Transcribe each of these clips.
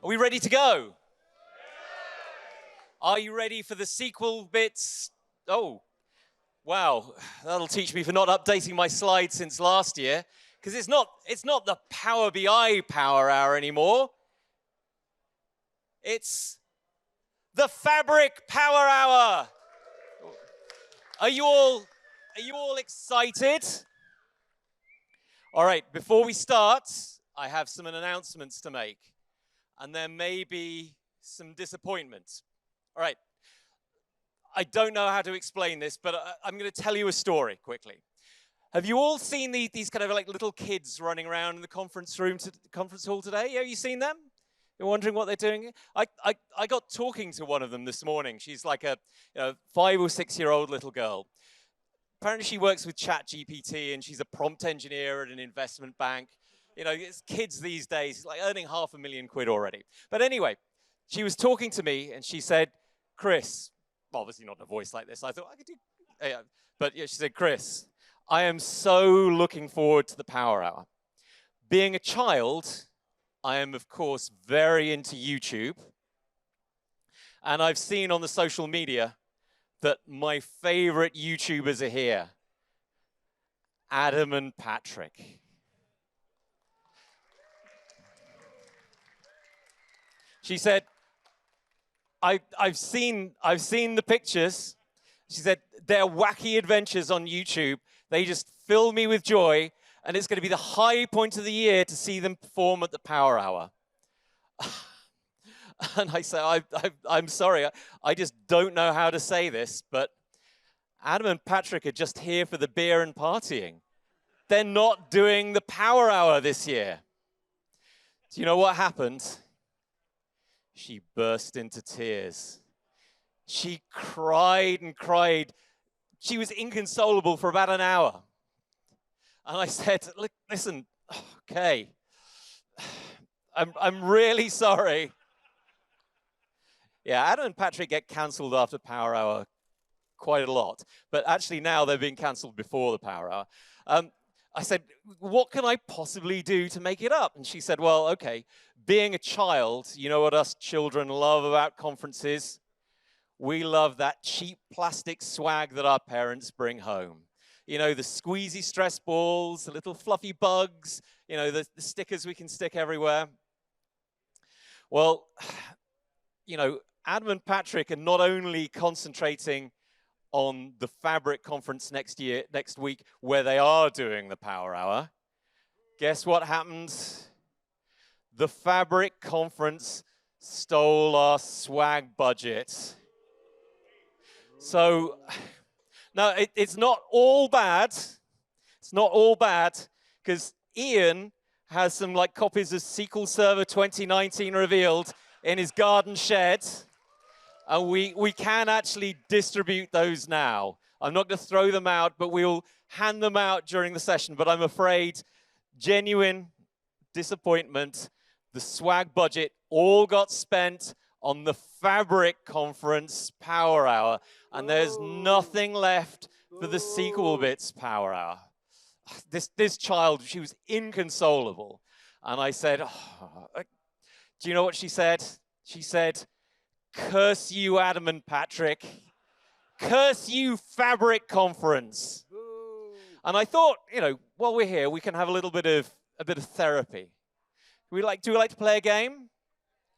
Are we ready to go? Are you ready for the sequel bits? Oh, wow. That'll teach me for not updating my slides since last year, because it's not the Power BI Power Hour anymore. It's the Fabric Power Hour. Are you all excited? All right, before we start, I have some announcements to make, and there may be some disappointment. All right, I don't know how to explain this, but I'm going to tell you a story quickly. Have you all seen these kind of like little kids running around in the conference hall today? Have you seen them? You're wondering what they're doing? I got talking to one of them this morning. She's like a 5 or 6 year old little girl. Apparently she works with ChatGPT and she's a prompt engineer at an investment bank. You know, it's kids these days, like earning £500,000 already. But anyway, she was talking to me and she said, Chris, obviously not in a voice like this. I thought I could do, but yeah, she said, Chris, I am so looking forward to the Power Hour. Being a child, I am of course very into YouTube. And I've seen on the social media that my favorite YouTubers are here. Adam and Patrick. She said, I've seen the pictures. She said, their wacky adventures on YouTube, they just fill me with joy, and it's going to be the high point of the year to see them perform at the Power Hour. And I say, I'm sorry, I just don't know how to say this, but Adam and Patrick are just here for the beer and partying. They're not doing the Power Hour this year. Do you know what happened? She burst into tears. She cried and cried. She was inconsolable for about an hour. And I said, look, listen, okay, I'm really sorry. Yeah, Adam and Patrick get cancelled after Power Hour quite a lot. But actually now they're being cancelled before the Power Hour. I said, what can I possibly do to make it up? And she said, well, okay, being a child, you know what us children love about conferences? We love that cheap plastic swag that our parents bring home. You know, the squeezy stress balls, the little fluffy bugs, you know, the stickers we can stick everywhere. Well, you know, Adam and Patrick are not only concentrating on the Fabric conference next week, where they are doing the Power Hour. Guess what happened? The Fabric conference stole our swag budget. So, now it's not all bad. It's not all bad, because Ian has some like copies of SQL Server 2019 revealed in his garden shed. And we can actually distribute those now. I'm not going to throw them out, but we'll hand them out during the session. But I'm afraid, genuine disappointment, the swag budget all got spent on the Fabric Conference Power Hour. And there's nothing left for the SQL Bits Power Hour. This child, she was inconsolable. And I said, oh, do you know what she said? She said, curse you, Adam and Patrick. Curse you, Fabric Conference. And I thought, you know, while we're here, we can have a bit of therapy. Do we like to play a game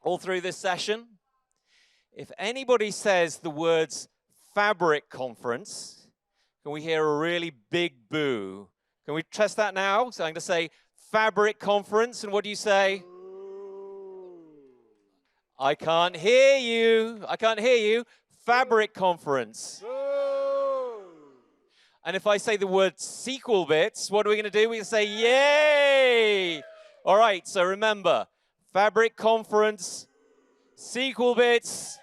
all through this session? If anybody says the words Fabric Conference, can we hear a really big boo? Can we test that now? So I'm going to say Fabric Conference, and what do you say? I can't hear you. I can't hear you. Fabric Conference. And if I say the word SQL Bits, what are we going to do? We're going to say, yay! All right, so remember, Fabric Conference, SQL Bits.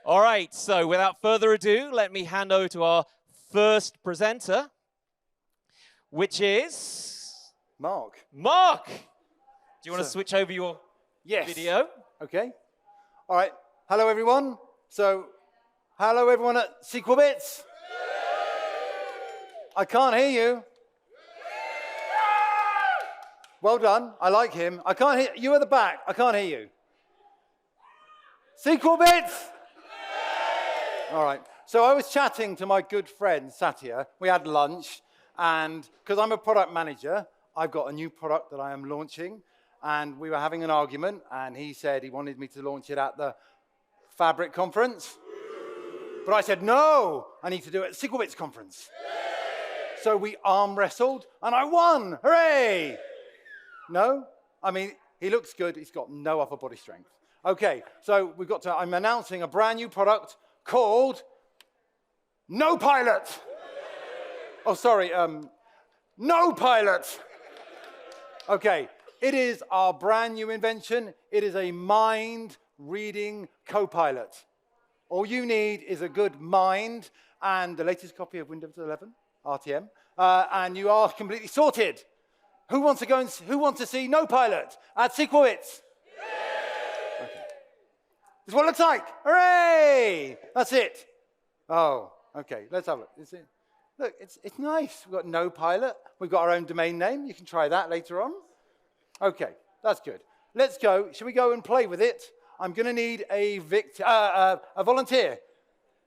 All right, so without further ado, let me hand over to our first presenter, which is... Mark. Mark! Do you want to switch over your video? Okay. All right. Hello, everyone. So, hello, everyone at SQL Bits. I can't hear you. Well done. I like him. I can't hear you at the back. I can't hear you. SQL bits? All right. So I was chatting to my good friend, Satya. We had lunch, and because I'm a product manager, I've got a new product that I am launching, and we were having an argument, and he said he wanted me to launch it at the Fabric conference. But I said, no, I need to do it at the SQL Bits conference. So we arm wrestled, and I won. Hooray! No? I mean, he looks good. He's got no upper body strength. Okay, so I'm announcing a brand new product called No Pilot. Oh, sorry, No Pilot. Okay, it is our brand new invention. It is a mind-reading co-pilot. All you need is a good mind and the latest copy of Windows 11, RTM, and you are completely sorted. Who wants to see No Pilot at SQL Bits? Okay. This is what it looks like. Hooray! That's it. Oh, okay. Let's have a look. Look, it's nice. We've got No Pilot. We've got our own domain name. You can try that later on. Okay, that's good. Let's go. Shall we go and play with it? I'm going to need a volunteer.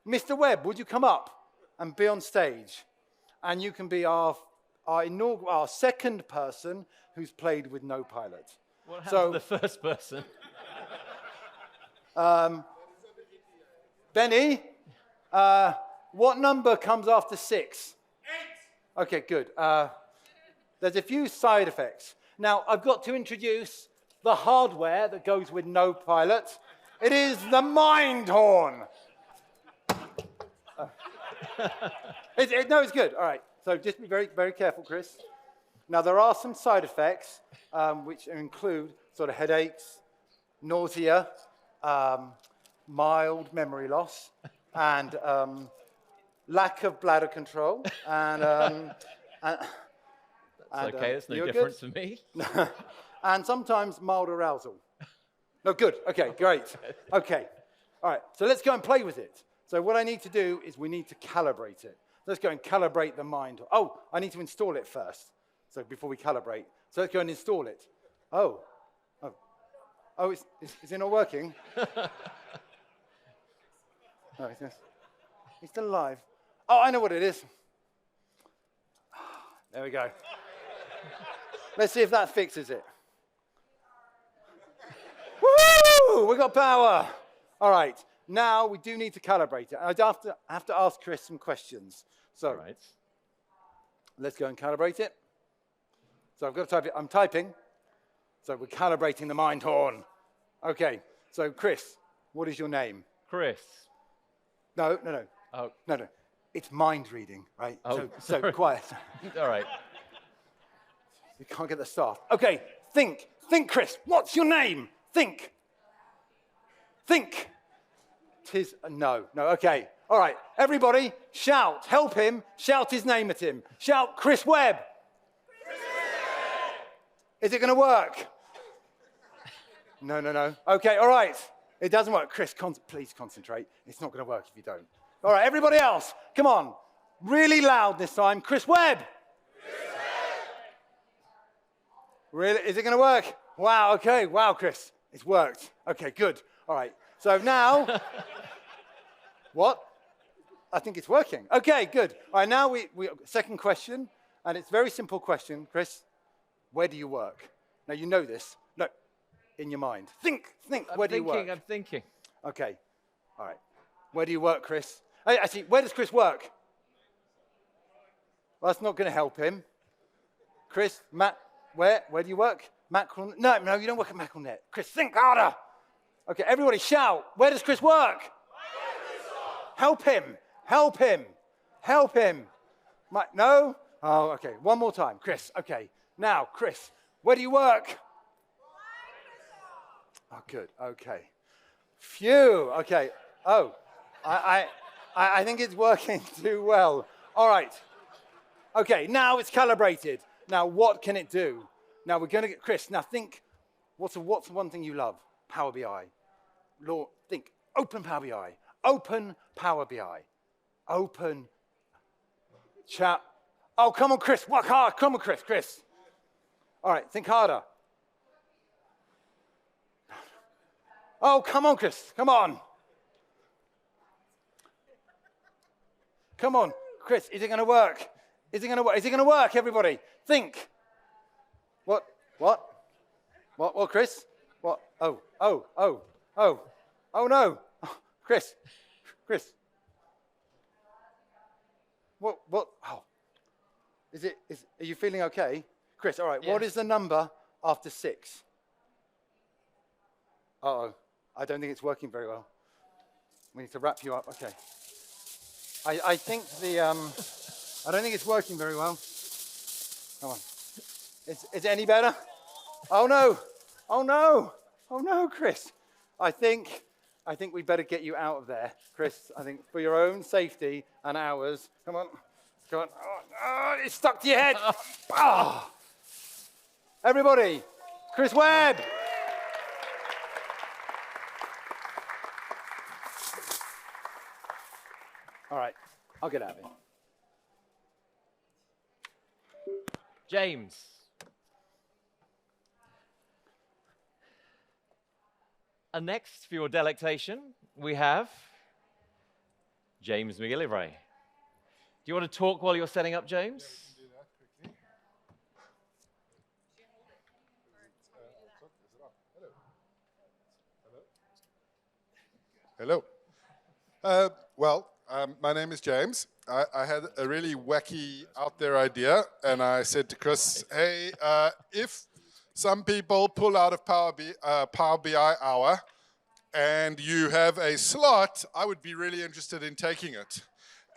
Mr. Webb, would you come up and be on stage? And you can be our second person who's played with No Pilot. What happened to the first person? Benny, what number comes after 6? 8. Okay, good. There's a few side effects. Now, I've got to introduce the hardware that goes with No Pilot. It is the Mind Horn. No, it's good. All right. So just be very, very careful, Chris. Now, there are some side effects, which include sort of headaches, nausea, mild memory loss, and lack of bladder control. And That's okay. That's no different for me. And sometimes mild arousal. No, good. Okay, great. Okay. All right. So let's go and play with it. So what I need to do is we need to calibrate it. Let's go and calibrate the mind. Oh, I need to install it first. So before we calibrate. So let's go and install it. Oh, is it not working? No, it's still alive. Oh, I know what it is. There we go. Let's see if that fixes it. Woo! We got power. All right. Now we do need to calibrate it. I have to ask Chris some questions. So let's go and calibrate it. So I've got to type it. I'm typing. So we're calibrating the Mind Horn. Okay. So Chris, what is your name? Chris. No. Oh. No. It's mind reading, right? Oh, so quiet. All right. You can't get the staff. Okay. Think, Chris. What's your name? Think. No. Okay. All right. Everybody, shout. Help him. Shout his name at him. Shout, Chris Webb. Chris Webb. Is it going to work? No. Okay. All right. It doesn't work. Chris, please concentrate. It's not going to work if you don't. All right. Everybody else, come on. Really loud this time. Chris Webb. Chris Webb. Really? Is it going to work? Wow. Okay. Wow, Chris. It's worked. Okay. Good. All right. So now, what? I think it's working. Okay, good. All right, now we second question, and it's a very simple question, Chris. Where do you work? Now, you know this. No, in your mind. Think, where do you work? I'm thinking. Okay, all right. Where do you work, Chris? Actually, where does Chris work? Well, that's not going to help him. Chris, Matt, where do you work? Macron? No, you don't work at Macronet. Chris, think harder. Okay, everybody shout. Where does Chris work? Help him. No? Oh, okay. One more time. Chris, okay. Now, Chris, where do you work? Oh, good. Okay. Phew. Okay. Oh, I think it's working too well. All right. Okay, now it's calibrated. Now, what can it do? Now, we're going to get Chris. Now, think, what's one thing you love? Power BI. Think, open Power BI. Open Power BI. Open chat. Oh, come on, Chris. Work hard. Come on, Chris. All right, think harder. Oh, come on, Chris. Come on. Come on, Chris. Is it going to work? Is it going to work? Is it going to work, everybody? Think. What? What? What, Chris? What? Oh no. Chris. What? Oh. Are you feeling okay? Chris, all right, yes. What is the number after 6? Uh-oh, I don't think it's working very well. We need to wrap you up, okay. I think I don't think it's working very well. Come on. Is it any better? Oh no, Chris. I think we better get you out of there, Chris. I think for your own safety and ours. Come on. Oh, it's stuck to your head. Oh. Everybody, Chris Webb. All right, I'll get out of here. James. And next, for your delectation, we have James McGillivray. Do you want to talk while you're setting up, James? Hello. My name is James. I had a really wacky out there idea, and I said to Chris, hey, if some people pull out of Power BI Hour and you have a slot, I would be really interested in taking it.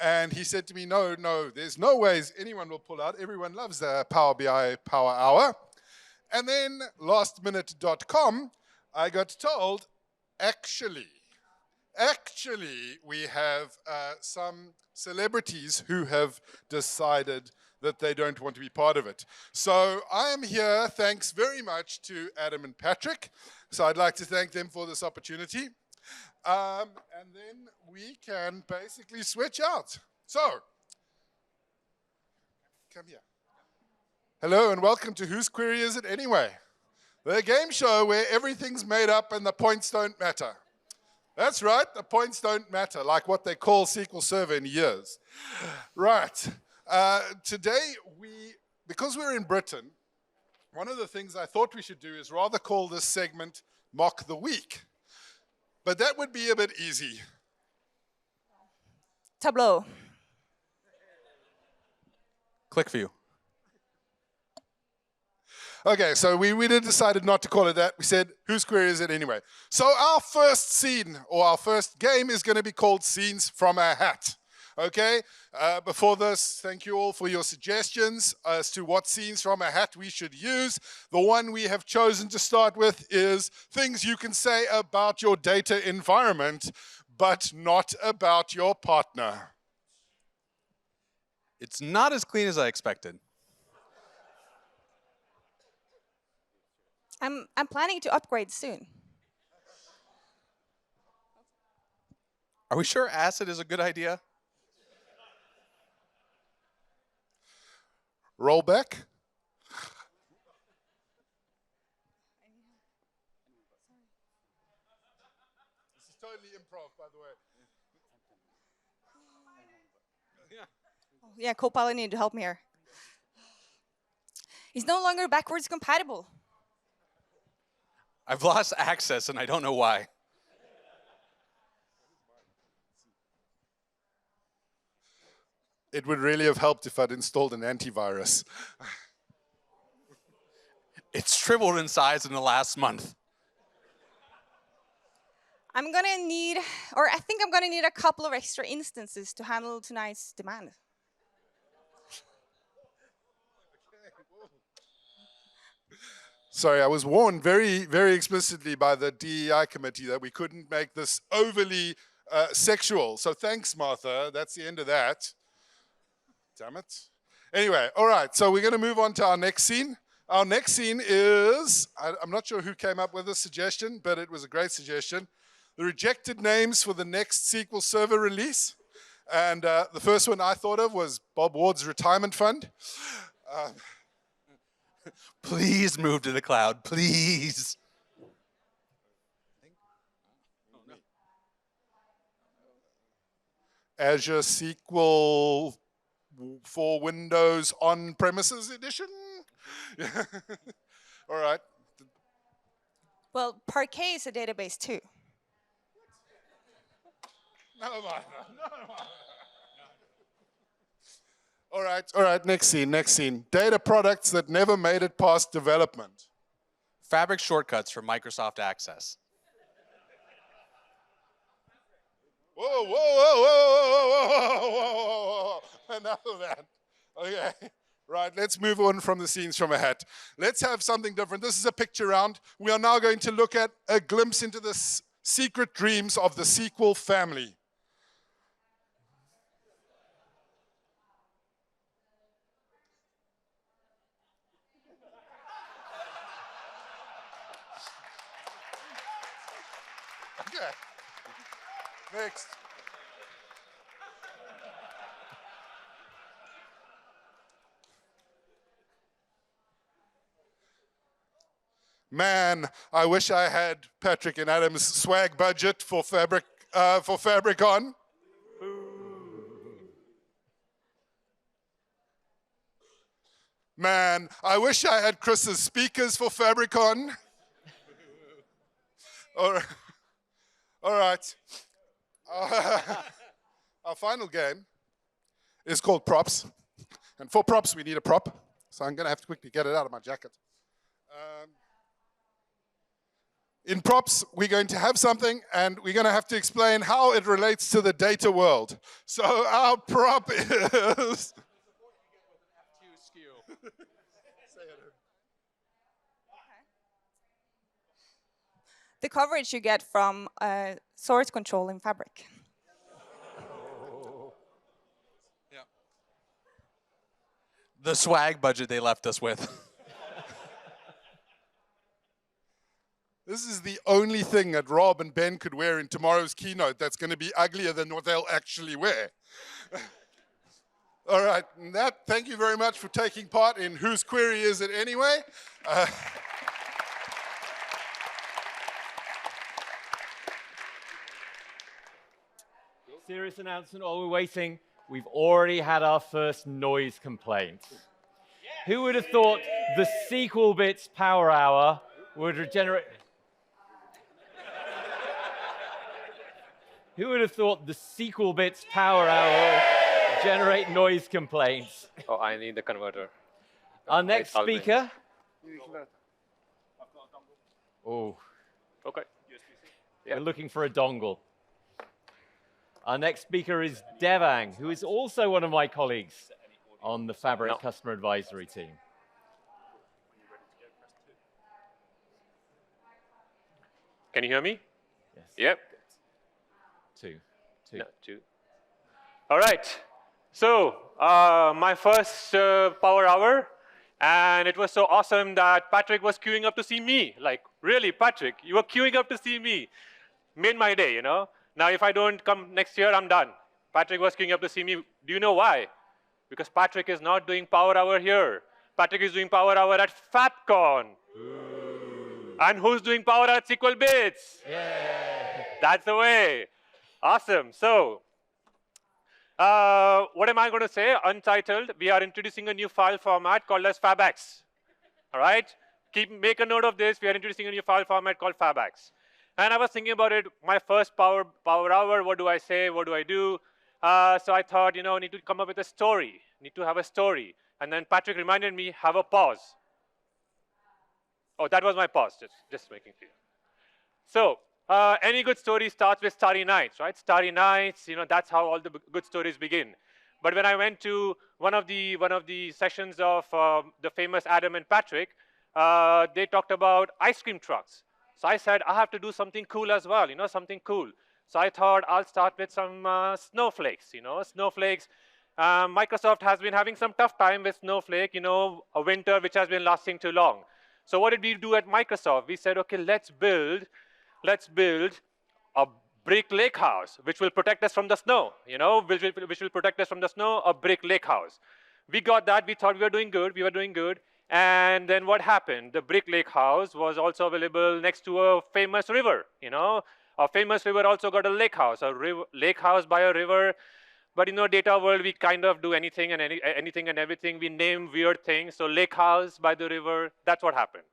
And he said to me, no, there's no ways anyone will pull out. Everyone loves the Power BI Power Hour. And then lastminute.com, I got told, actually, we have some celebrities who have decided that they don't want to be part of it. So I am here, thanks very much to Adam and Patrick. So I'd like to thank them for this opportunity. And then we can basically switch out. So, come here. Hello and welcome to Whose Query Is It Anyway? The game show where everything's made up and the points don't matter. That's right, the points don't matter, like what they call SQL Server in years. Right, today because we're in Britain, one of the things I thought we should do is rather call this segment Mock the Week. But that would be a bit easy. Tableau. Click view. Okay, so we decided not to call it that. We said, whose query is it anyway? So our first scene, or our first game, is going to be called Scenes from a Hat. Okay, before this, thank you all for your suggestions as to what scenes from a hat we should use. The one we have chosen to start with is things you can say about your data environment, but not about your partner. It's not as clean as I expected. I'm planning to upgrade soon. Are we sure acid is a good idea? Roll back. This is totally improv, by the way. Oh, yeah, Copilot needed to help me here. He's no longer backwards compatible. I've lost access and I don't know why. It would really have helped if I'd installed an antivirus. It's tripled in size in the last month. I think I'm gonna need a couple of extra instances to handle tonight's demand. Sorry, I was warned very, very explicitly by the DEI committee that we couldn't make this overly sexual. So thanks, Martha. That's the end of that. Damn it. Anyway, all right. So we're going to move on to our next scene. Our next scene is, I'm not sure who came up with this suggestion, but it was a great suggestion. The rejected names for the next SQL Server release. And the first one I thought of was Bob Ward's retirement fund. Please move to the cloud, please. Azure SQL for Windows on-premises edition. All right. Well, Parquet is a database too. Never mind. All right, next scene. Data products that never made it past development. Fabric shortcuts for Microsoft Access. Whoa. Enough of that. Okay. Right, let's move on from the scenes from a hat. Let's have something different. This is a picture round. We are now going to look at a glimpse into the secret dreams of the SQL family. Okay. Next. Man, I wish I had Patrick and Adam's swag budget for Fabricon. Man, I wish I had Chris's speakers for Fabricon. All right. Our final game is called props. And for props, we need a prop. So I'm going to have to quickly get it out of my jacket. In props, we're going to have something, and we're going to have to explain how it relates to the data world. So our prop is... The coverage you get from source control in Fabric. Yeah. The swag budget they left us with. This is the only thing that Rob and Ben could wear in tomorrow's keynote that's going to be uglier than what they'll actually wear. All right, and thank you very much for taking part in Whose Query Is It Anyway? Serious announcement while we're waiting. We've already had our first noise complaint. Who would have thought the SQL Bits Power Hour would regenerate... Who would have thought the SQL Bits Power Hour would generate noise complaints? Oh, I need the converter. Our next I'll bring. speaker... Oh, Okay. we're looking for a dongle. Our next speaker is Devang, who is also one of my colleagues on the Fabric No. Customer Advisory team. Can you hear me? Yes. Yep. Two. No, two. All right. So my first power hour, and it was so awesome that Patrick was queuing up to see me. Like, really, Patrick, you were queuing up to see me. Made my day, you know. Now, if I don't come next year, I'm done. Patrick was queuing up to see me. Do you know why? Because Patrick is not doing power hour here. Patrick is doing power hour at FabCon. And who's doing power hour at SQL Bits? Yeah. That's the way. Awesome. So, what am I going to say? Untitled. We are introducing a new file format called as FabX. All right? Make a note of this. We are introducing a new file format called FabX. And I was thinking about it. My first power hour. What do I say? What do I do? So I thought, you know, I need to come up with a story. Need to have a story. And then Patrick reminded me, have a pause. Oh, that was my pause. Just making clear. So, any good story starts with Starry Nights, right? Starry Nights, you know, that's how all the good stories begin. But when I went to one of the sessions of the famous Adam and Patrick, they talked about ice cream trucks. So I said, I have to do something cool as well, you know, something cool. So I thought I'll start with some snowflakes, you know, snowflakes. Microsoft has been having some tough time with Snowflake, you know, a winter which has been lasting too long. So what did we do at Microsoft? We said, okay, let's build a brick lake house, which will protect us from the snow, you know, which will protect us from the snow, a brick lake house. We got that. We thought we were doing good. And then what happened? The brick lake house was also available next to a famous river, you know. A famous river also got a lake house by a river. But data world, we kind of do anything and anything and everything. We name weird things. So lake house by the river, that's what happened.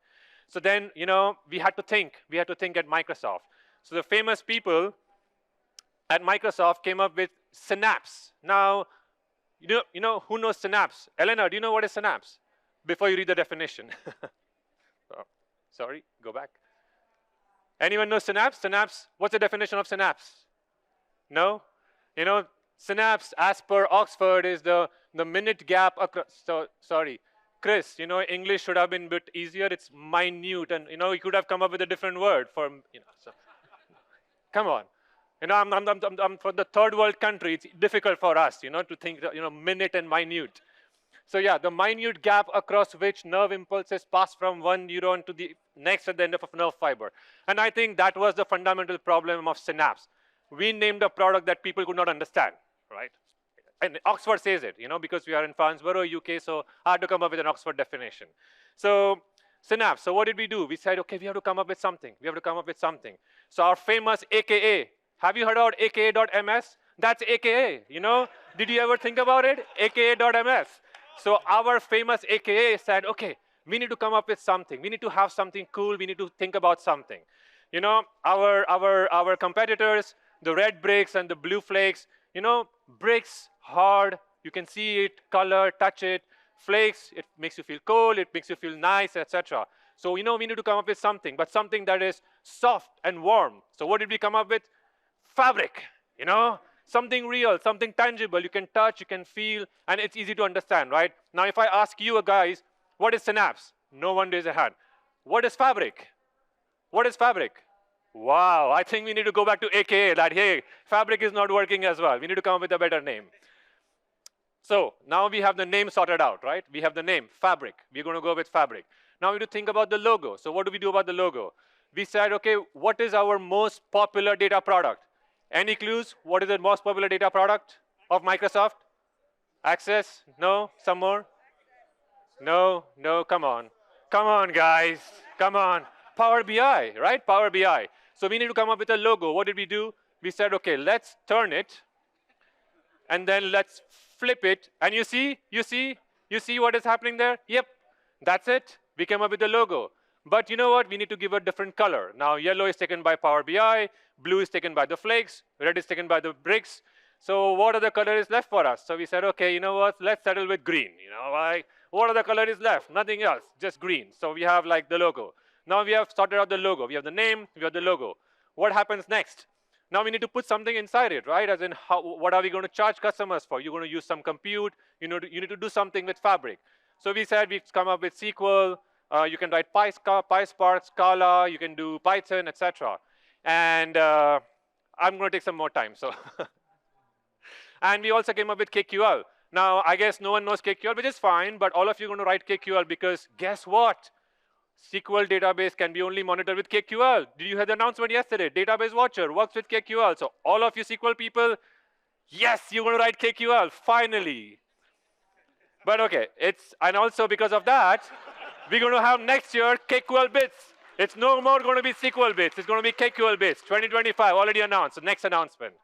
So then, we had to think. We had to think at Microsoft. So the famous people at Microsoft came up with Synapse. Now, who knows Synapse? Elena, do you know what is Synapse? Before you read the definition. Oh, sorry, go back. Anyone know Synapse? Synapse, what's the definition of Synapse? No? Synapse, as per Oxford, is the minute gap across. So, sorry. Chris, English should have been a bit easier. It's minute, and you could have come up with a different word for, so. Come on. I'm from the third world country. It's difficult for us, to think, minute and minute. So yeah, the minute gap across which nerve impulses pass from one neuron to the next at the end of a nerve fiber. And I think that was the fundamental problem of Synapse. We named a product that people could not understand, right? And Oxford says it, because we are in Farnborough, UK, so I had to come up with an Oxford definition. So Synapse, so what did we do? We said, okay, we have to come up with something. We have to come up with something. So our famous AKA, have you heard about aka.ms? That's AKA, Did you ever think about it? aka.ms. So our famous AKA said, okay, we need to come up with something. We need to have something cool. We need to think about something. Our competitors, the red bricks and the blue flakes, bricks, hard, you can see it, color, touch it. Flakes, it makes you feel cold, it makes you feel nice, etc. So we need to come up with something, but something that is soft and warm. So what did we come up with? Fabric, something real, something tangible. You can touch, you can feel, and it's easy to understand, right? Now, if I ask you guys, what is Synapse? No one raises a hand. What is fabric? What is fabric? Wow, I think we need to go back to AKA, that, hey, fabric is not working as well. We need to come up with a better name. So now we have the name sorted out, right? We have the name, fabric. We're going to go with fabric. Now we need to think about the logo. So what do we do about the logo? We said, okay, what is our most popular data product? Any clues? What is the most popular data product of Microsoft? Access? No? Some more? No, come on. Come on, guys. Come on. Power BI, right? Power BI. So we need to come up with a logo. What did we do? We said, okay, let's turn it, and then let's flip it. And you see what is happening there? Yep, that's it. We came up with the logo. But you know what? We need to give a different color. Now, yellow is taken by Power BI, blue is taken by the flakes, red is taken by the bricks. So what other color is left for us? So we said, okay, you know what? Let's settle with green. What other color is left? Nothing else, just green. So we have like the logo. Now we have sorted out the logo. We have the name, we have the logo. What happens next? Now we need to put something inside it, right? As in, what are we going to charge customers for? You're going to use some compute. You need to do something with Fabric. So we said we've come up with SQL. You can write PySpark, Scala. You can do Python, etc. And I'm going to take some more time. So, and we also came up with KQL. Now, I guess no one knows KQL, which is fine. But all of you are going to write KQL because guess what? SQL database can be only monitored with KQL. Did you hear the announcement yesterday? Database Watcher works with KQL. So all of you SQL people, yes, you're going to write KQL, finally. But okay, and also because of that, we're going to have next year KQL bits. It's no more going to be SQL bits. It's going to be KQL bits. 2025, already announced, the next announcement.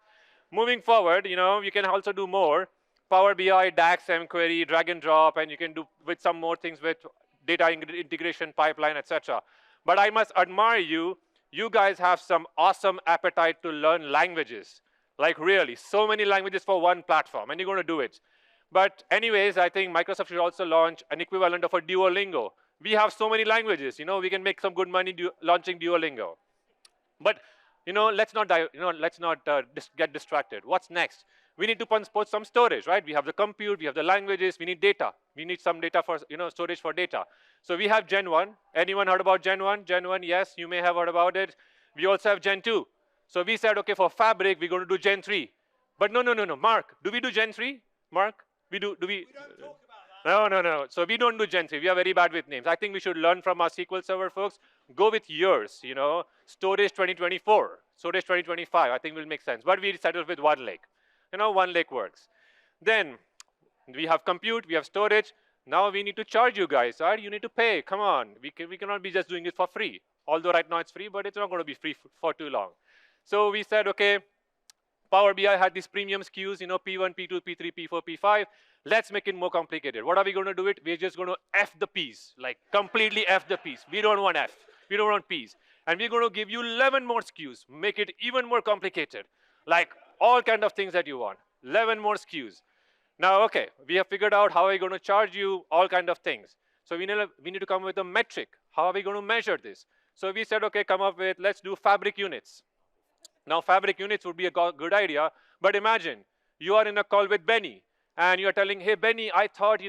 Moving forward, you can also do more. Power BI, DAX, mQuery, drag and drop, and you can do with some more things with data integration pipeline, etc. But I must admire you. You guys have some awesome appetite to learn languages. Like really, so many languages for one platform, and you're going to do it. But anyways, I think Microsoft should also launch an equivalent of a Duolingo. We have so many languages, we can make some good money launching Duolingo. But let's not get distracted. What's next? We need to put some storage, right? We have the compute, we have the languages, we need data. We need some data for storage for data. So we have Gen 1. Anyone heard about Gen 1? Gen 1, yes, you may have heard about it. We also have Gen 2. So we said, okay, for Fabric, we're going to do Gen 3. But no. Mark, do we do Gen 3? Mark, we don't talk about that. No. So we don't do Gen 3. We are very bad with names. I think we should learn from our SQL Server folks. Go with years, Storage 2024, storage 2025. I think will make sense. But we settled with one lake. One lake works. Then we have compute, we have storage. Now we need to charge you guys, right? You need to pay. Come on. We cannot be just doing it for free. Although right now it's free, but it's not going to be free for too long. So we said, okay, Power BI had these premium SKUs, P1, P2, P3, P4, P5. Let's make it more complicated. What are we going to do it? We're just going to F the P's, like completely F the P's. We don't want F. We don't want P's. And we're going to give you 11 more SKUs, make it even more complicated, like all kind of things that you want. 11 more SKUs. Now, okay, we have figured out how we're going to charge you all kind of things. So we need to come with a metric. How are we going to measure this? So we said, okay, come up with, let's do fabric units. Now, fabric units would be a good idea, but imagine you are in a call with Benny, and you're telling, hey, Benny, I thought,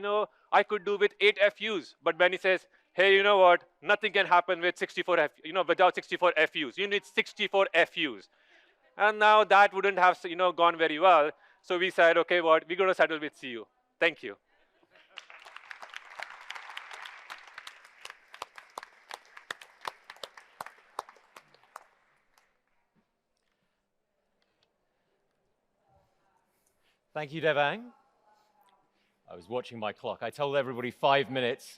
I could do with 8 FUs. But Benny says, hey, you know what? Nothing can happen with 64 without 64 FUs. You need 64 FUs. And now that wouldn't have, gone very well. So we said, okay, what? We're going to settle with CU. Thank you. Thank you, Devang. I was watching my clock. I told everybody 5 minutes.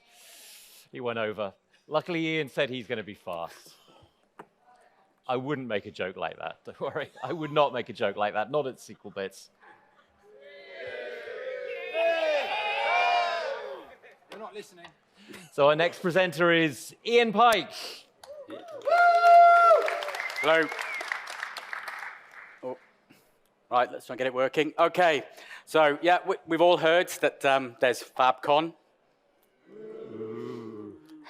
He went over. Luckily, Ian said he's going to be fast. I wouldn't make a joke like that. Don't worry. I would not make a joke like that. Not at SQL Bits. You're not listening. So our next presenter is Ian Pike. Hello. Oh. Right, let's try and get it working. Okay, so yeah, we've all heard that there's FabCon.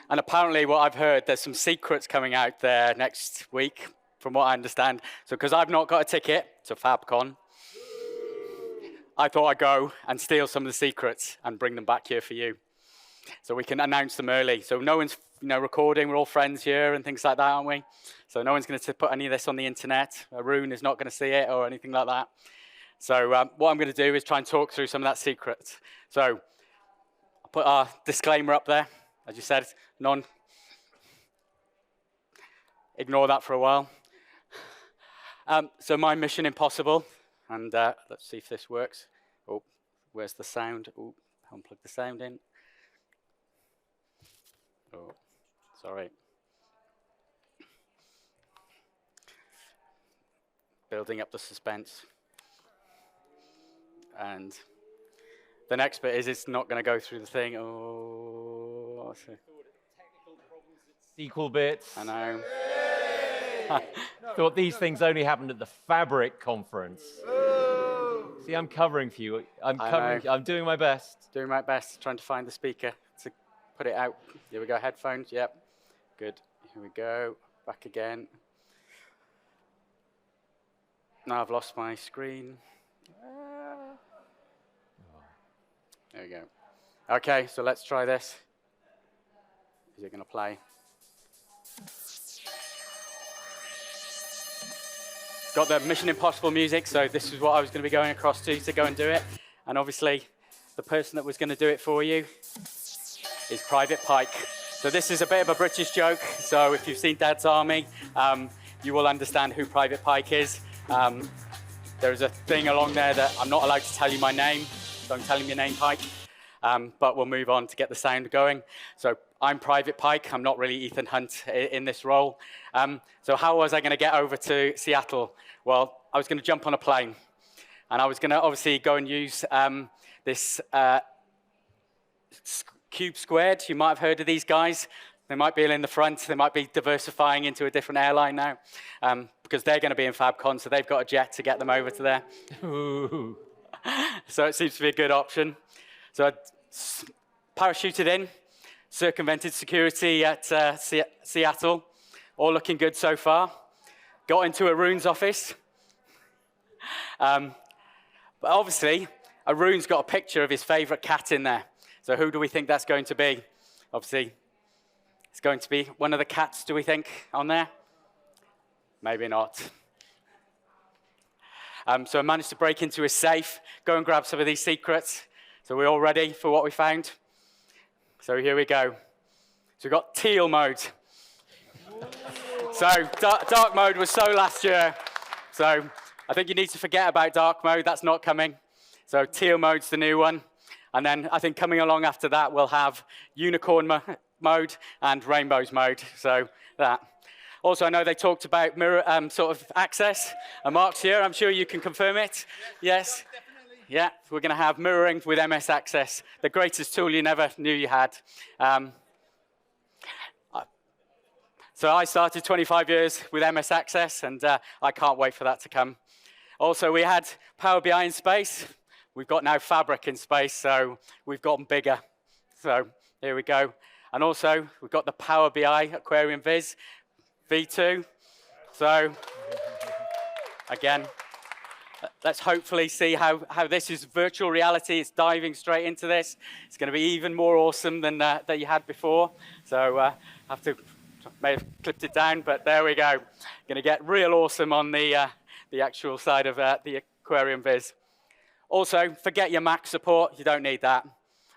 And apparently what I've heard, there's some secrets coming out there next week, from what I understand. So because I've not got a ticket to FabCon, I thought I'd go and steal some of the secrets and bring them back here for you. So we can announce them early. So no one's recording, we're all friends here and things like that, aren't we? So no one's going to put any of this on the internet. Arun is not going to see it or anything like that. So what I'm going to do is try and talk through some of that secret. So I'll put our disclaimer up there. As you said, ignore that for a while. So my mission impossible, and let's see if this works. Oh, where's the sound? Oh, unplug the sound in. Oh, sorry. Building up the suspense. And the next bit is it's not going to go through the thing. Oh, what's it? SQL Bits. I know. Thought these things only happened at the Fabric conference. See, I'm covering for you. I'm doing my best. Doing my best, trying to find the speaker to put it out. Here we go, headphones, yep. Good, here we go, back again. Now I've lost my screen. There we go. Okay, so let's try this. Is it gonna play? Got the Mission Impossible music, so this is what I was going to be going across to go and do it. And obviously, the person that was going to do it for you is Private Pike. So this is a bit of a British joke, so if you've seen Dad's Army, you will understand who Private Pike is. There's a thing along there that I'm not allowed to tell you my name, so I'm telling your name, Pike. But we'll move on to get the sound going. So I'm Private Pike. I'm not really Ethan Hunt in this role. So how was I going to get over to Seattle? Well, I was going to jump on a plane. And I was going to obviously go and use this Cube Squared. You might have heard of these guys. They might be in the front. They might be diversifying into a different airline now because they're going to be in FabCon, so they've got a jet to get them over to there. Ooh. So it seems to be a good option. So I parachuted in, circumvented security at Seattle, all looking good so far. Got into Arun's office. But obviously, Arun's got a picture of his favorite cat in there. So who do we think that's going to be? Obviously, it's going to be one of the cats, do we think, on there? Maybe not. So I managed to break into his safe, go and grab some of these secrets. So we're all ready for what we found. So here we go. So we've got teal mode. So dark mode was so last year. So I think you need to forget about dark mode. That's not coming. So teal mode's the new one. And then I think coming along after that, we'll have unicorn mode and rainbows mode. So that. Also, I know they talked about mirror sort of access. And Mark's here. I'm sure you can confirm it. Yes. Yeah, we're going to have mirroring with MS Access, the greatest tool you never knew you had. So I started 25 years with MS Access, and I can't wait for that to come. Also, we had Power BI in space. We've got now Fabric in space, so we've gotten bigger. So here we go. And also, we've got the Power BI Aquarium Viz V2. So again, let's hopefully see how this is virtual reality. It's diving straight into this. It's going to be even more awesome than that you had before. So I may have clipped it down, but there we go. Going to get real awesome on the actual side of the Aquarium Viz. Also, forget your Mac support. You don't need that.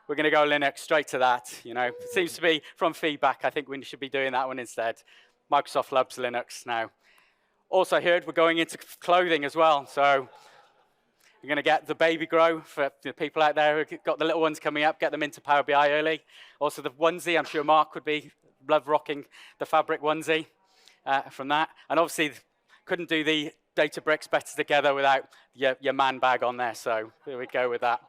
We're going to go Linux straight to that. You know, it seems to be from feedback. I think we should be doing that one instead. Microsoft loves Linux now. Also heard we're going into clothing as well. So we're going to get the baby grow for the people out there who've got the little ones coming up, get them into Power BI early. Also the onesie, I'm sure Mark would be love rocking the fabric onesie from that. And obviously couldn't do the Databricks better together without your man bag on there. So here we go with that.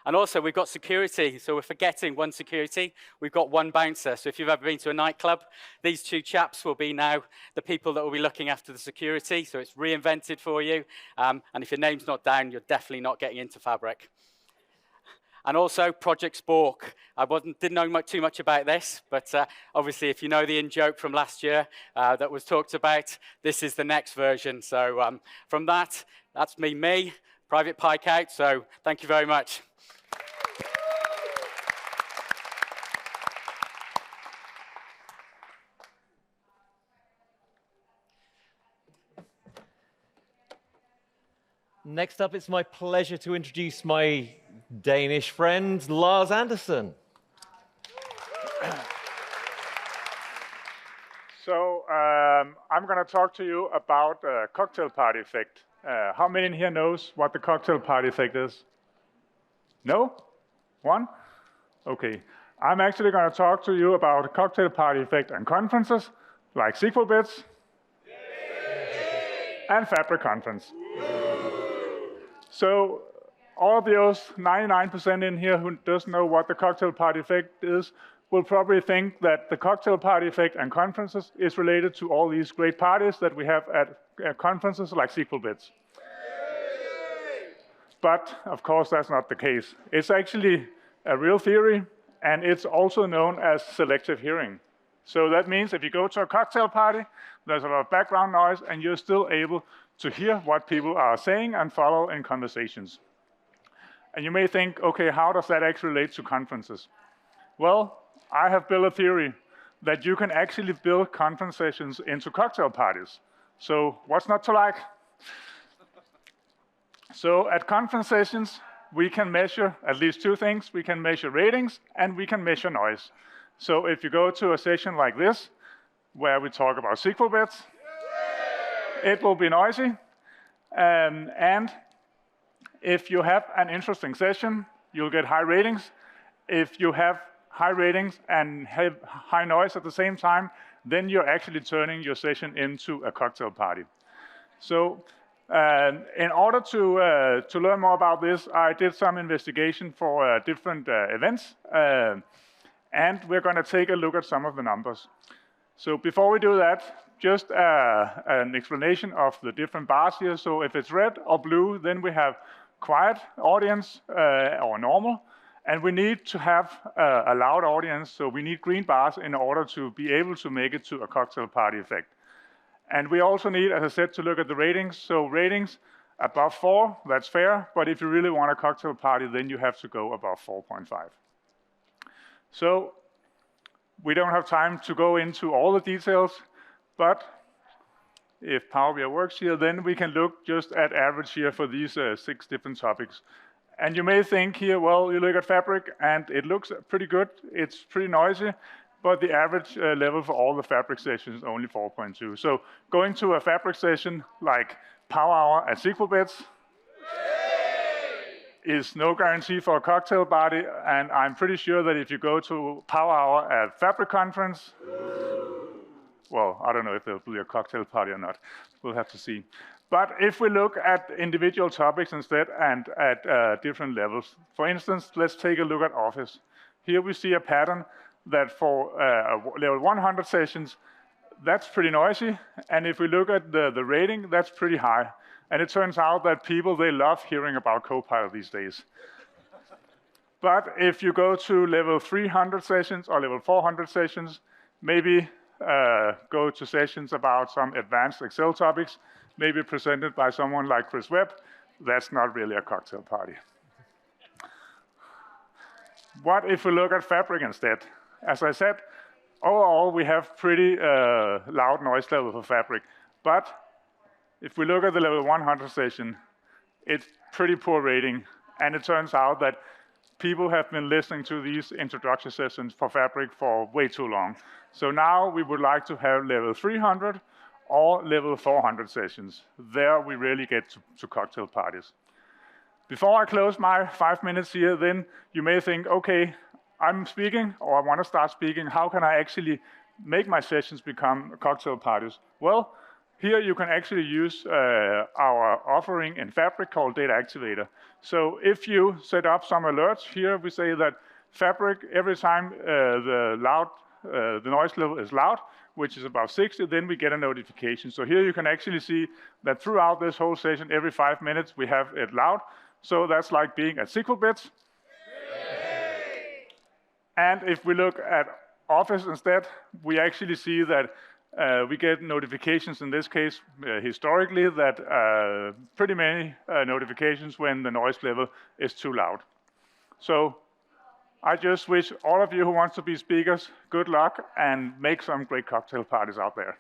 And also, we've got security, so we're forgetting one security. We've got one bouncer. So if you've ever been to a nightclub, these two chaps will be now the people that will be looking after the security. So it's reinvented for you. And if your name's not down, you're definitely not getting into Fabric. And also, Project Spork. I didn't know too much about this, but obviously, if you know the in-joke from last year that was talked about, this is the next version. So from that's me, Private Pike out. So thank you very much. Next up, it's my pleasure to introduce my Danish friend, Lars Andersen. So I'm going to talk to you about cocktail party effect. How many in here knows what the cocktail party effect is? No? One? Okay. I'm actually going to talk to you about a cocktail party effect on conferences, like SQL Bits, and Fabric Conference. So all of those 99% in here who doesn't know what the cocktail party effect is will probably think that the cocktail party effect and conferences is related to all these great parties that we have at conferences like SQL Bits. But of course, that's not the case. It's actually a real theory, and it's also known as selective hearing. So that means if you go to a cocktail party, there's a lot of background noise, and you're still able to hear what people are saying and follow in conversations. And you may think, okay, how does that actually relate to conferences? Well, I have built a theory that you can actually build conference sessions into cocktail parties. So what's not to like? So at conference sessions, we can measure at least two things. We can measure ratings, and we can measure noise. So if you go to a session like this, where we talk about SQL Bits, it will be noisy. And if you have an interesting session, you'll get high ratings. If you have high ratings and have high noise at the same time, then you're actually turning your session into a cocktail party. So in order to learn more about this, I did some investigation for different events. And we're going to take a look at some of the numbers. So before we do that, just an explanation of the different bars here. So if it's red or blue, then we have quiet audience or normal. And we need to have a loud audience. So we need green bars in order to be able to make it to a cocktail party effect. And we also need, as I said, to look at the ratings. So ratings above 4, that's fair. But if you really want a cocktail party, then you have to go above 4.5. So we don't have time to go into all the details. But if Power BI works here, then we can look just at average here for these 6 different topics. And you may think here, well, you look at Fabric, and it looks pretty good. It's pretty noisy. But the average level for all the Fabric sessions is only 4.2. So going to a Fabric session like Power Hour at SQL Bits is no guarantee for a cocktail party. And I'm pretty sure that if you go to Power Hour at Fabric Conference, well, I don't know if there'll be a cocktail party or not. We'll have to see. But if we look at individual topics instead and at different levels, for instance, let's take a look at Office. Here we see a pattern that for level 100 sessions, that's pretty noisy. And if we look at the rating, that's pretty high. And it turns out that people, they love hearing about Copilot these days. But if you go to level 300 sessions or level 400 sessions, maybe go to sessions about some advanced Excel topics, maybe presented by someone like Webb, that's not really a cocktail party. What if we look at Fabric instead? As I said, overall, we have pretty loud noise level for Fabric. But if we look at the level 100 session, it's pretty poor rating. And it turns out that people have been listening to these introduction sessions for Fabric for way too long. So now we would like to have level 300 or level 400 sessions. There we really get to cocktail parties. Before I close my 5 minutes here, then you may think, okay, I'm speaking or I want to start speaking. How can I actually make my sessions become cocktail parties? Well, here you can actually use our offering in Fabric called Data Activator. So if you set up some alerts, here we say that Fabric, every time the noise level is loud, which is about 60, then we get a notification. So here you can actually see that throughout this whole session, every 5 minutes, we have it loud. So that's like being at SQL bits. And if we look at Office instead, we actually see that we get notifications, in this case, historically, that pretty many notifications when the noise level is too loud. So I just wish all of you who want to be speakers good luck and make some great cocktail parties out there.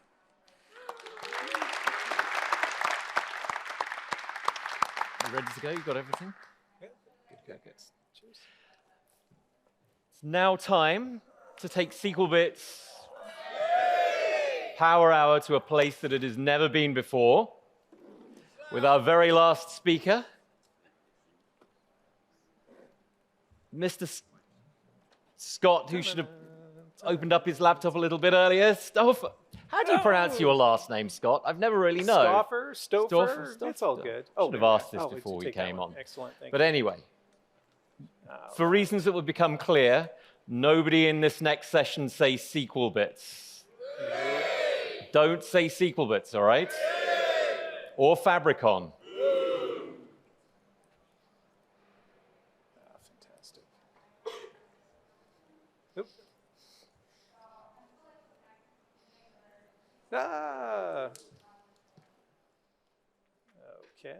You ready to go? You got everything? Yeah. Good. Cheers. It's now time to take SQLBit's Power Hour to a place that it has never been before with our very last speaker, Mr. Scott, who should have opened up his laptop a little bit earlier. How do you pronounce your last name, Scott? I've never really known. Stoffer, Stouffer, it's all good. Should have asked this before we came on. Excellent, thank you. But anyway, for reasons that would become clear, nobody in this next session say SQL bits. Don't say SQL bits, all right? Or Fabricon. Fantastic. Oop. Okay.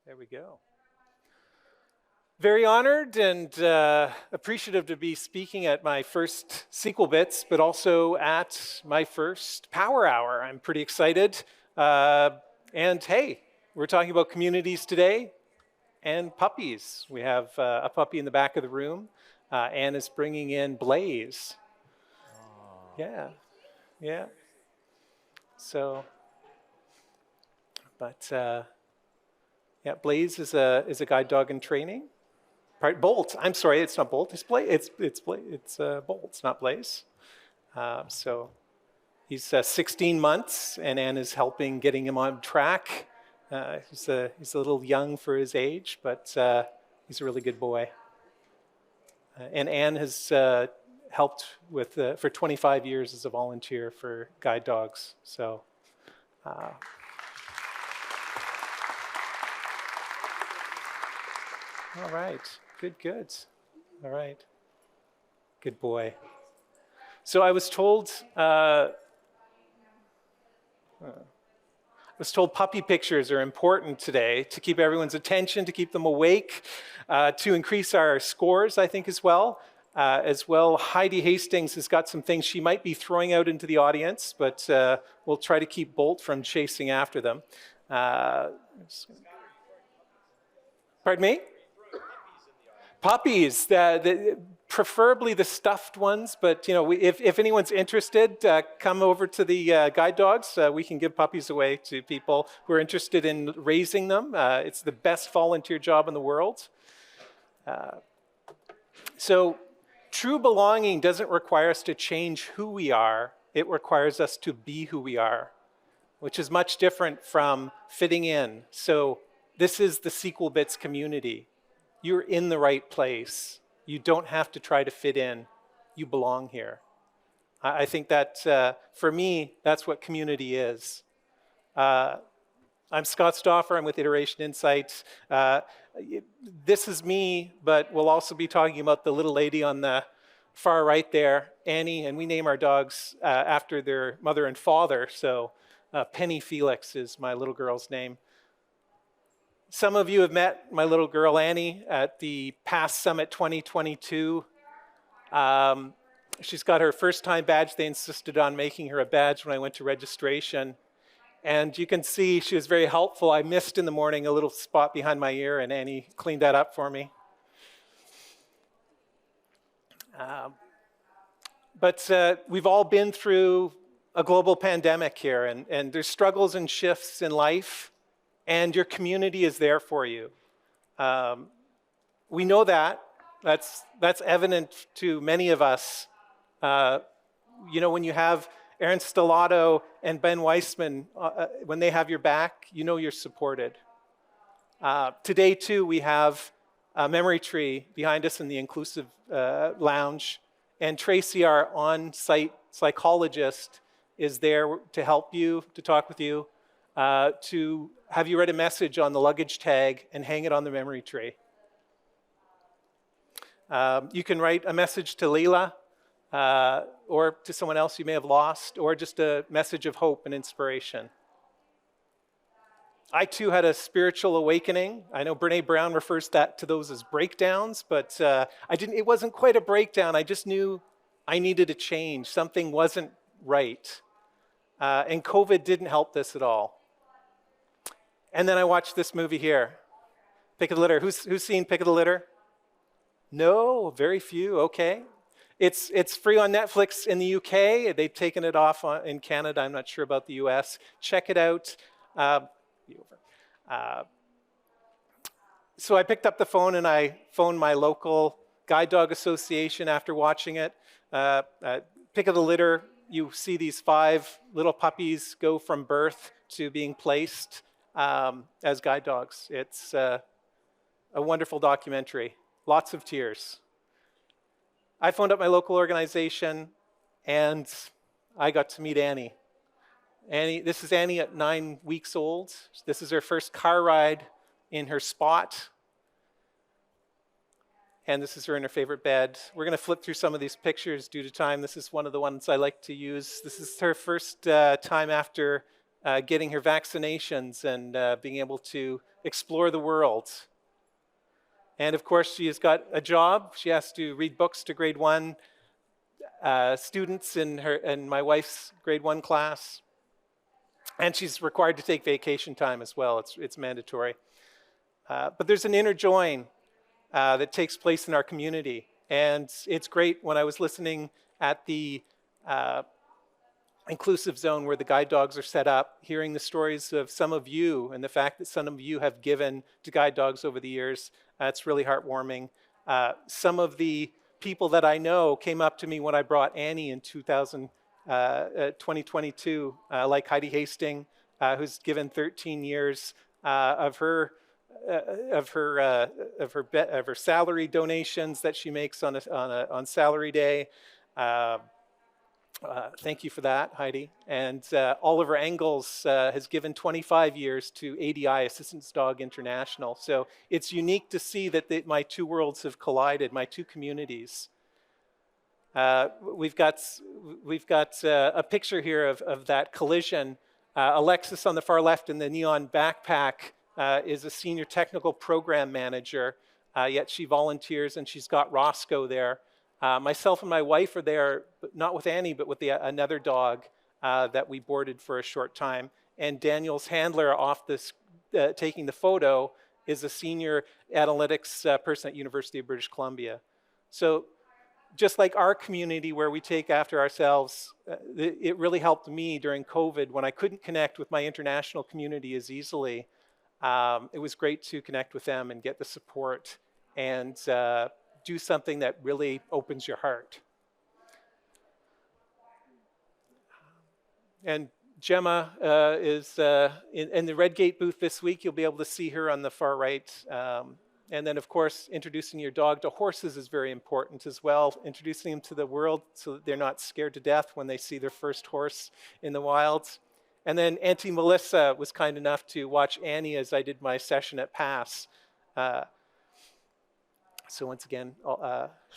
There we go. Very honored and appreciative to be speaking at my first SQL Bits, but also at my first Power Hour. I'm pretty excited. And hey, we're talking about communities today and puppies. We have a puppy in the back of the room. Anne is bringing in Blaze. Oh. Yeah. So, but yeah, Blaze is a guide dog in training. Bolt. I'm sorry, it's not Bolt. It's Blaze. It's Bolt. It's not Blaze. So he's 16 months, and Anne is helping getting him on track. He's a little young for his age, but he's a really good boy. And Anne has helped with for 25 years as a volunteer for guide dogs. So. All right. Good. All right. Good boy. So I was told puppy pictures are important today to keep everyone's attention, to keep them awake, to increase our scores, I think, as well. Heidi Hastings has got some things she might be throwing out into the audience, but we'll try to keep Bolt from chasing after them. Pardon me? Puppies, preferably the stuffed ones, but if anyone's interested, come over to the guide dogs. We can give puppies away to people who are interested in raising them. It's the best volunteer job in the world. So true belonging doesn't require us to change who we are, It requires us to be who we are, which is much different from fitting in. So this is the SQL Bits community. You're in the right place. You don't have to try to fit in. You belong here. I think that, for me, that's what community is. I'm Scott Stauffer. I'm with Iteration Insights. This is me, but we'll also be talking about the little lady on the far right there, Annie, and we name our dogs after their mother and father. So Penny Felix is my little girl's name. Some of you have met my little girl Annie at the PASS Summit 2022. She's got her first time badge. They insisted on making her a badge when I went to registration. And you can see she was very helpful. I missed in the morning a little spot behind my ear, and Annie cleaned that up for me. But we've all been through a global pandemic here, and there's struggles and shifts in life, and your community is there for you. We know that. That's evident to many of us. You know, when you have Aaron Stellato and Ben Weissman, when they have your back, you know you're supported. Today, too, we have a memory tree behind us in the inclusive lounge, and Tracy, our on-site psychologist, is there to help you, to talk with you, to have you write a message on the luggage tag and hang it on the memory tree. You can write a message to Leila, or to someone else you may have lost, or just a message of hope and inspiration. I too had a spiritual awakening. I know Brene Brown refers to those as breakdowns, but it wasn't quite a breakdown. I just knew I needed a change. Something wasn't right. And COVID didn't help this at all. And then I watched this movie here, Pick of the Litter. Who's seen Pick of the Litter? No, very few, okay. It's free on Netflix in the UK. They've taken it off in Canada. I'm not sure about the US. Check it out. So I picked up the phone and I phoned my local guide dog association after watching it. Pick of the Litter, you see these 5 little puppies go from birth to being placed as guide dogs. It's a wonderful documentary. Lots of tears. I phoned up my local organization and I got to meet Annie. This is Annie at 9 weeks old. This is her first car ride in her spot. And this is her in her favorite bed. We're going to flip through some of these pictures due to time. This is one of the ones I like to use. This is her first time after getting her vaccinations and being able to explore the world. And of course, she has got a job. She has to read books to grade 1 students in my wife's grade 1 class. And she's required to take vacation time as well. It's mandatory. But there's an inner join that takes place in our community. And it's great when I was listening at the inclusive zone where the guide dogs are set up, hearing the stories of some of you and the fact that some of you have given to guide dogs over the years. It's really heartwarming. Some of the people that I know came up to me when I brought Annie in 2022, like Heidi Hastings, who's given 13 years of her salary donations that she makes on salary day. Thank you for that, Heidi. And Oliver Engels has given 25 years to ADI, Assistance Dog International. So it's unique to see that my two worlds have collided, my two communities. We've got a picture here of that collision. Alexis on the far left in the neon backpack is a senior technical program manager, yet she volunteers and she's got Roscoe there. Myself and my wife are there, but not with Annie, but with another dog that we boarded for a short time. And Daniel's handler off this, taking the photo, is a senior analytics person at University of British Columbia. So just like our community where we take after ourselves, it really helped me during COVID when I couldn't connect with my international community as easily. It was great to connect with them and get the support and do something that really opens your heart. And Gemma is in the Redgate booth this week. You'll be able to see her on the far right. And then, of course, introducing your dog to horses is very important as well. Introducing them to the world so that they're not scared to death when they see their first horse in the wilds. And then Auntie Melissa was kind enough to watch Annie as I did my session at PASS. So once again,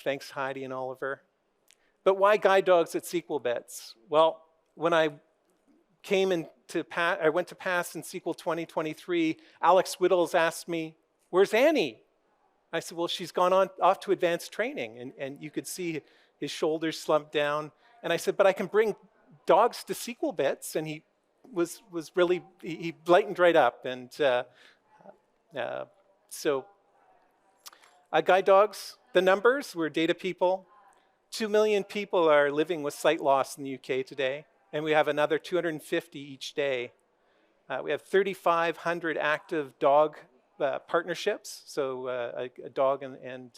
thanks Heidi and Oliver. But why guide dogs at SQL Bits? Well, when I went to PASS in SQL 2023, Alex Whittles asked me, "Where's Annie?" I said, "Well, she's gone off to advanced training." And you could see his shoulders slumped down. And I said, "But I can bring dogs to SQL Bits." And he was really, he lightened right up. And so guide dogs, the numbers, we're data people. 2 million people are living with sight loss in the UK today, and we have another 250 each day. We have 3,500 active dog partnerships, so a dog and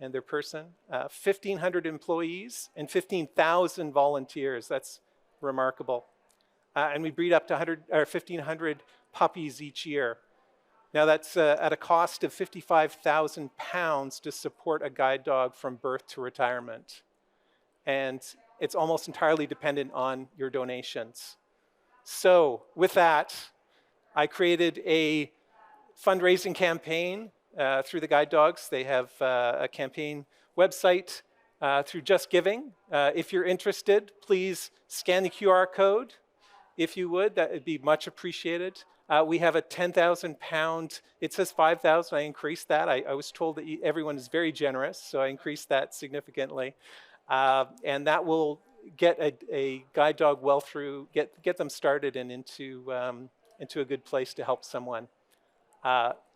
their person. 1,500 employees and 15,000 volunteers. That's remarkable. And we breed up to 1,500 puppies each year. Now that's at a cost of £55,000 to support a guide dog from birth to retirement. And it's almost entirely dependent on your donations. So with that, I created a fundraising campaign through the guide dogs. They have a campaign website through Just Giving. If you're interested, please scan the QR code. If you would, that would be much appreciated. We have a £10,000, it says 5,000, I increased that. I was told that everyone is very generous, so I increased that significantly. And that will get a guide dog well through, get them started and into a good place to help someone.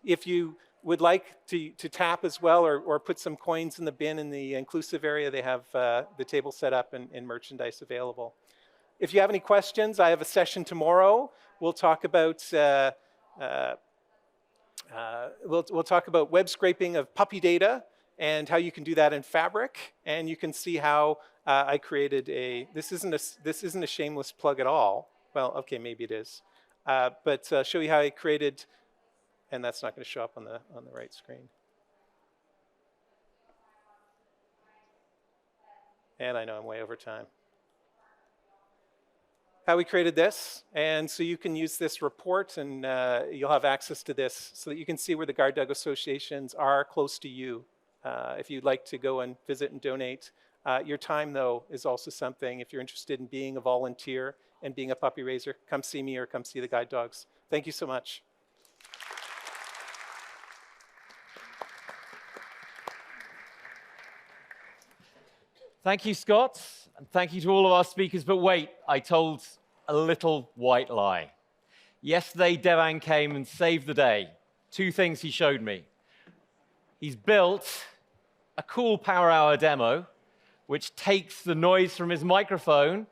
If you would like to tap as well or put some coins in the bin in the inclusive area, they have the table set up and merchandise available. If you have any questions, I have a session tomorrow. We'll talk about we'll talk about web scraping of puppy data and how you can do that in Fabric. And you can see how I created this isn't a shameless plug at all. Well, okay, maybe it is, but show you how I created, and that's not going to show up on the right screen. And I know I'm way over time. How we created this, and so you can use this report and you'll have access to this so that you can see where the guide dog associations are close to you if you'd like to go and visit and donate. Your time, though, is also something. If you're interested in being a volunteer and being a puppy raiser, come see me or come see the guide dogs. Thank you so much. Thank you, Scott, and thank you to all of our speakers. But wait, I told a little white lie. Yesterday, Devang came and saved the day. 2 things he showed me. He's built a cool Power Hour demo, which takes the noise from his microphone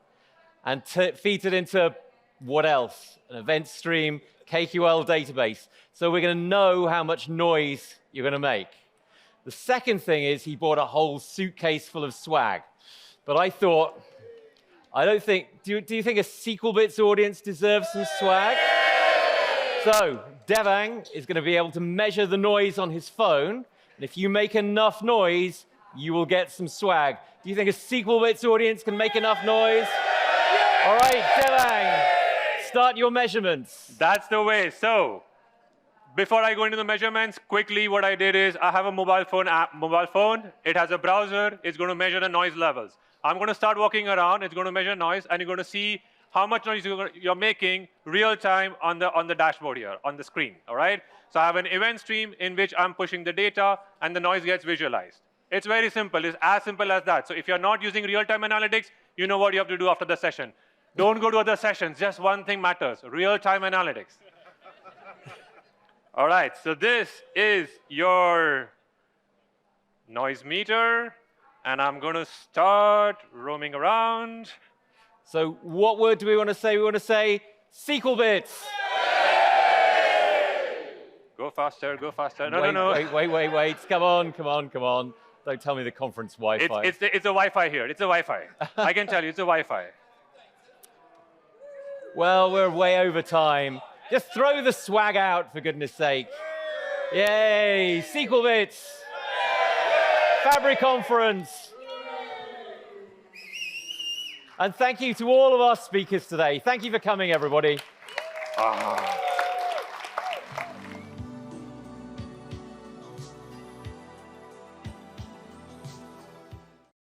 and feeds it into what else? An event stream, KQL database. So we're going to know how much noise you're going to make. The second thing is he bought a whole suitcase full of swag. But I thought, do you think a SQL Bits audience deserves some swag? So Devang is going to be able to measure the noise on his phone. And if you make enough noise, you will get some swag. Do you think a SQL Bits audience can make enough noise? All right, Devang, start your measurements. That's the way. So before I go into the measurements, quickly what I did is I have a mobile phone. It has a browser. It's going to measure the noise levels. I'm going to start walking around. It's going to measure noise, and you're going to see how much noise you're making real time on the dashboard here, on the screen, all right? So I have an event stream in which I'm pushing the data, and the noise gets visualized. It's very simple. It's as simple as that. So if you're not using real-time analytics, you know what you have to do after the session. Don't go to other sessions. Just one thing matters, real-time analytics. All right, so this is your noise meter, and I'm going to start roaming around. So what word do we want to say? We want to say SQL Bits. Go faster, go faster. No, wait, no, no. Wait. Come on. Don't tell me the conference Wi-Fi. It's a Wi-Fi here. It's a Wi-Fi. I can tell you, it's a Wi-Fi. Well, we're way over time. Just throw the swag out, for goodness sake. Yay, SQL Bits. Fabric Conference. And thank you to all of our speakers today. Thank you for coming, everybody.